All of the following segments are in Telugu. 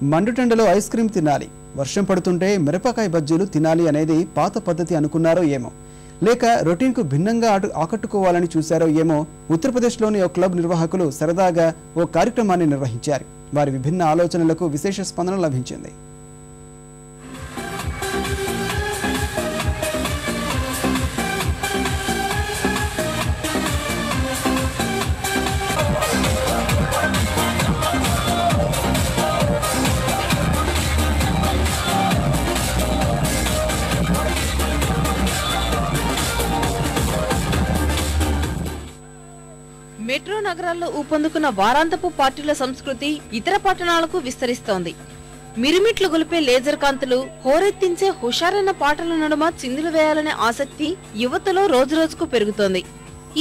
మండుటెండలో ఐస్ క్రీమ్ తినాలి, వర్షం పడుతుంటే మిరపకాయ బజ్జీలు తినాలి అనేది పాత పద్ధతి అనుకున్నారో ఏమో, లేక రొటీన్కు భిన్నంగా ఆకట్టుకోవాలని చూశారో ఏమో ఉత్తరప్రదేశ్లోని ఓ క్లబ్ నిర్వాహకులు సరదాగా ఓ కార్యక్రమాన్ని నిర్వహించారు. వారి విభిన్న ఆలోచనలకు విశేష స్పందన లభించింది. మెట్రో నగరాల్లో ఊపందుకున్న వారాంతపు పార్టీల సంస్కృతి ఇతర పట్టణాలకు విస్తరిస్తోంది. మిరుమిట్లు గొలిపే లేజర్ కాంతులు, హోరెత్తించే హుషారైన పాటల నడుమ చిందులు వేయాలనే ఆసక్తి యువతలో రోజురోజుకు పెరుగుతోంది.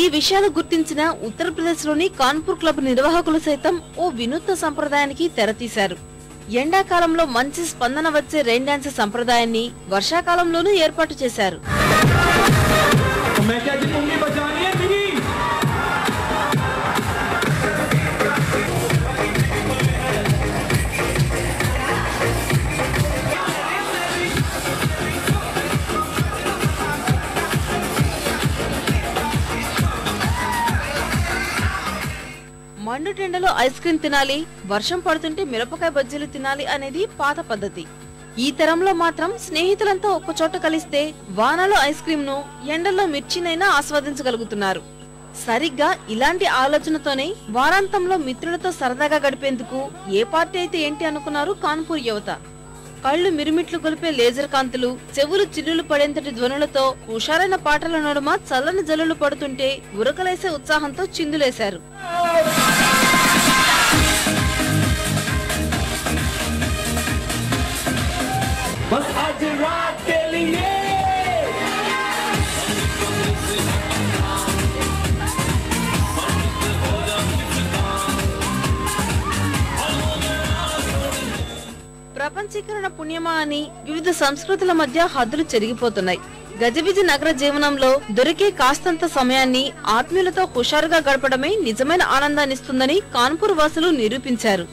ఈ విషయాలు గుర్తించిన ఉత్తరప్రదేశ్లోని కాన్పూర్ క్లబ్ నిర్వాహకులు సైతం ఓ వినూత్న సంప్రదాయానికి తెరతీశారు. ఎండాకాలంలో మంచి స్పందన వచ్చే రెయిన్ డాన్స్ సంప్రదాయాన్ని వర్షాకాలంలోనూ ఏర్పాటు చేశారు. మండుటెండలో ఐస్ క్రీమ్ తినాలి, వర్షం పడుతుంటే మిరపకాయ బజ్జీలు తినాలి అనేది పాత పద్ధతి. ఈ తరంలో మాత్రం స్నేహితులంతా ఒక్కచోట కలిస్తే వానలో ఐస్ క్రీమ్ ను, ఎండల్లో మిర్చినైనా ఆస్వాదించగలుగుతున్నారు. సరిగ్గా ఇలాంటి ఆలోచనతోనే వారాంతంలో మిత్రులతో సరదాగా గడిపేందుకు ఏ పార్టీ అయితే ఏంటి అనుకున్నారు కాన్పూర్ యువత. కళ్ళు మిరుమిట్లు గొలిపే లేజర్ కాంతులు, చెవులు చిల్లులు పడేంతటి ధ్వనులతో హుషారైన పాటల నడుమ చల్లని జల్లులు పడుతుంటే ఉరకలేసే ఉత్సాహంతో చిందులేశారు. ప్రపంచీకరణ పుణ్యమా అని వివిధ సంస్కృతుల మధ్య హద్దులు చెరిగిపోతున్నాయి. గజిబిజి నగర జీవనంలో దొరికే కాస్తంత సమయాన్ని ఆత్మీయులతో హుషారుగా గడపడమే నిజమైన ఆనందాన్నిస్తుందని కాన్పూర్ వాసులు నిరూపించారు.